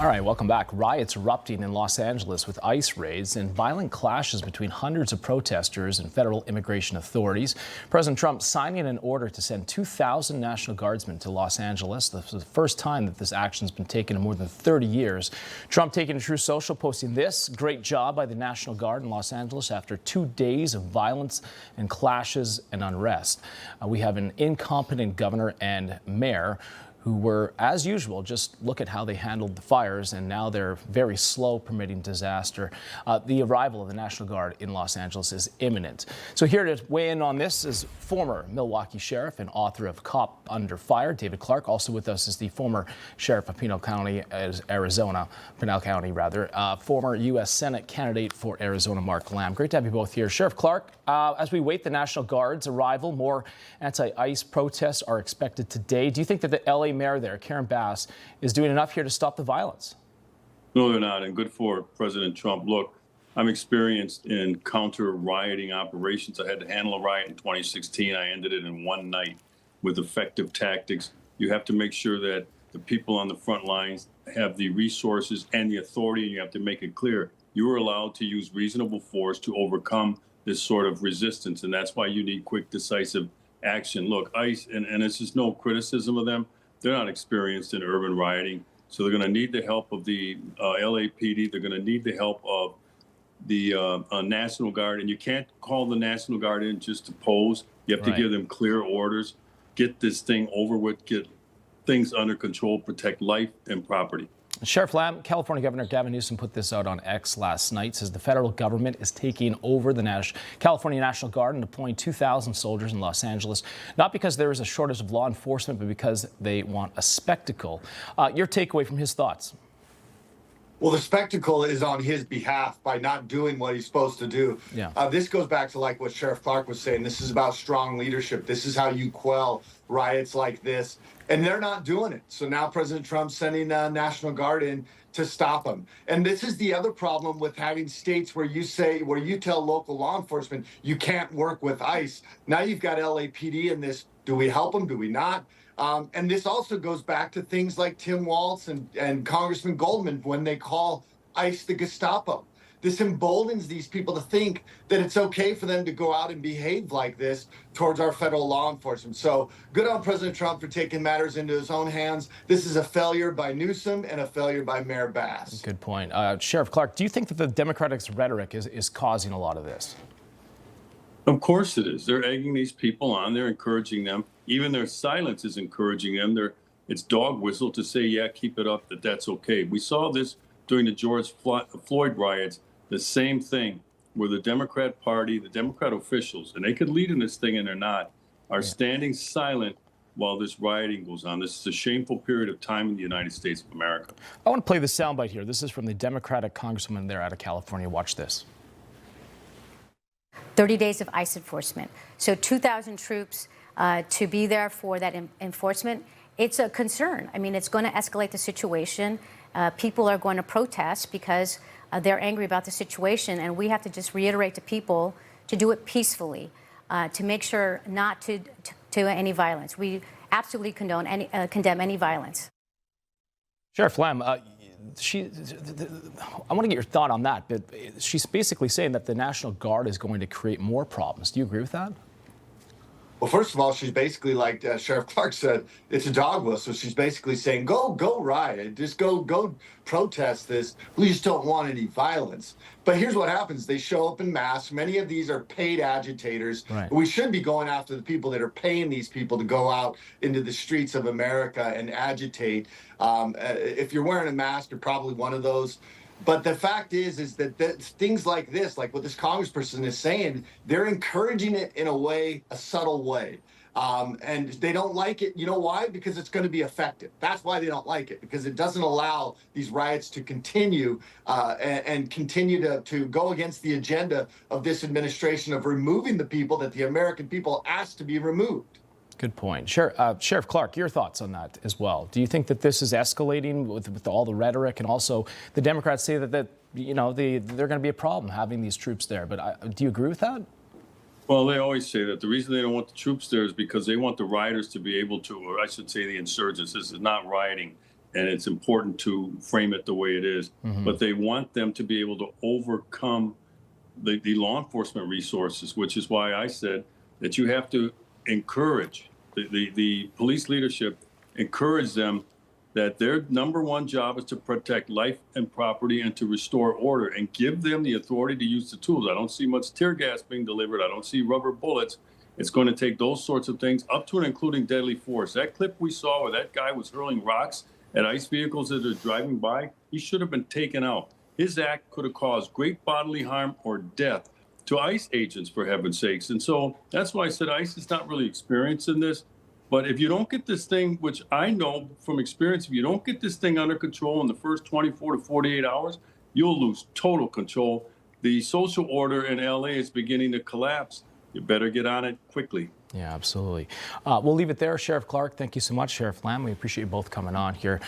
All right, welcome back. Riots erupting in Los Angeles with ICE raids and violent clashes between hundreds of protesters and federal immigration authorities. President Trump signing an order to send 2,000 National Guardsmen to Los Angeles. This is the first time that this action has been taken in more than 30 years. Trump taking to Truth Social, posting this: "Great job by the National Guard in Los Angeles after 2 days of violence and clashes and unrest." We have an incompetent governor and mayor who were, as usual, just look at how they handled the fires, and now they're very slow permitting disaster. The arrival of the National Guard in Los Angeles is imminent. So here to weigh in on this is former Milwaukee sheriff and author of Cop Under Fire, David Clark. Also with us is the former sheriff of Pinal County, former U.S. Senate candidate for Arizona, Mark Lamb. Great to have you both here. Sheriff Clark, as we wait the National Guard's arrival, more anti-ICE protests are expected today. Do you think that the LA mayor there, Karen Bass, is doing enough here to stop the violence? No, they're not, and good for President Trump. Look, I'm experienced in counter-rioting operations. I had to handle a riot in 2016. I ended it in one night with effective tactics. You have to make sure that the people on the front lines have the resources and the authority, and you have to make it clear you are allowed to use reasonable force to overcome this sort of resistance, and that's why you need quick, decisive action. Look, ICE, and it's just no criticism of them, they're not experienced in urban rioting, so they're going to need the help of the LAPD. They're going to need the help of the National Guard, and you can't call the National Guard in just to pose. You have to give them clear orders, get this thing over with, get things under control, protect life and property. Sheriff Lamb, California Governor Gavin Newsom put this out on X last night, says the federal government is taking over the California National Guard and deploying 2,000 soldiers in Los Angeles, not because there is a shortage of law enforcement, but because they want a spectacle. Your takeaway from his thoughts? Well, the spectacle is on his behalf by not doing what he's supposed to do. This goes back to like what Sheriff Clark was saying. This is about strong leadership. This is how you quell riots like this. And they're not doing it. So now President Trump's sending the National Guard in to stop them. And this is the other problem with having states where you tell local law enforcement you can't work with ICE. Now you've got LAPD in this. Do we help them? Do we not? And this also goes back to things like Tim Walz and Congressman Goldman when they call ICE the Gestapo. This emboldens these people to think that it's okay for them to go out and behave like this towards our federal law enforcement. So good on President Trump for taking matters into his own hands. This is a failure by Newsom and a failure by Mayor Bass. Good point. Sheriff Clark, do you think that the Democratic rhetoric is causing a lot of this? Of course it is. They're egging these people on. They're encouraging them. Even their silence is encouraging them. It's dog whistle to say, yeah, keep it up, that's okay. We saw this during the George Floyd riots, the same thing, where the Democrat Party, the Democrat officials, and they could lead in this thing and they're not, are standing silent while this rioting goes on. This is a shameful period of time in the United States of America. I want to play the soundbite here. This is from the Democratic congresswoman there out of California. Watch this. 30 days of ICE enforcement. So 2,000 troops to be there for that enforcement. It's a concern. I mean, it's going to escalate the situation. People are going to protest because they're angry about the situation. And we have to just reiterate to people to do it peacefully, to make sure not to any violence. We absolutely condemn any violence. Sheriff Lamb, I want to get your thought on that, but she's basically saying that the National Guard is going to create more problems. Do you agree with that? Well, first of all, she's basically like Sheriff Clark said, it's a dog whistle. She's basically saying, go riot, just go protest this. We just don't want any violence. But here's what happens. They show up in mass. Many of these are paid agitators. Right. We should be going after the people that are paying these people to go out into the streets of America and agitate. If you're wearing a mask, you're probably one of those. But the fact is that things like this, like what this congressperson is saying, they're encouraging it in a subtle way. And they don't like it. You know why? Because it's going to be effective. That's why they don't like it, because it doesn't allow these riots to continue and continue to go against the agenda of this administration of removing the people that the American people asked to be removed. Good point. Sheriff Clark, your thoughts on that as well. Do you think that this is escalating with all the rhetoric, and also the Democrats say that they're going to be a problem having these troops there? But do you agree with that? Well, they always say that the reason they don't want the troops there is because they want the rioters to be able to, or I should say the insurgents, this is not rioting, and it's important to frame it the way it is. But they want them to be able to overcome the law enforcement resources, which is why I said that you have to encourage the police leadership, encourage them that their number one job is to protect life and property and to restore order, and give them the authority to use the tools. I don't see much tear gas being delivered. I don't see rubber bullets. It's going to take those sorts of things up to and including deadly force. That clip we saw where that guy was hurling rocks at ICE vehicles that are driving by, he should have been taken out. His act could have caused great bodily harm or death to ICE agents, for heaven's sakes. And so that's why I said ICE is not really experienced in this. But if you don't get this thing, which I know from experience, if you don't get this thing under control in the first 24 to 48 hours, you'll lose total control. The social order in LA is beginning to collapse. You better get on it quickly. Yeah, absolutely. We'll leave it there. Sheriff Clark, thank you so much. Sheriff Lamb, we appreciate you both coming on here.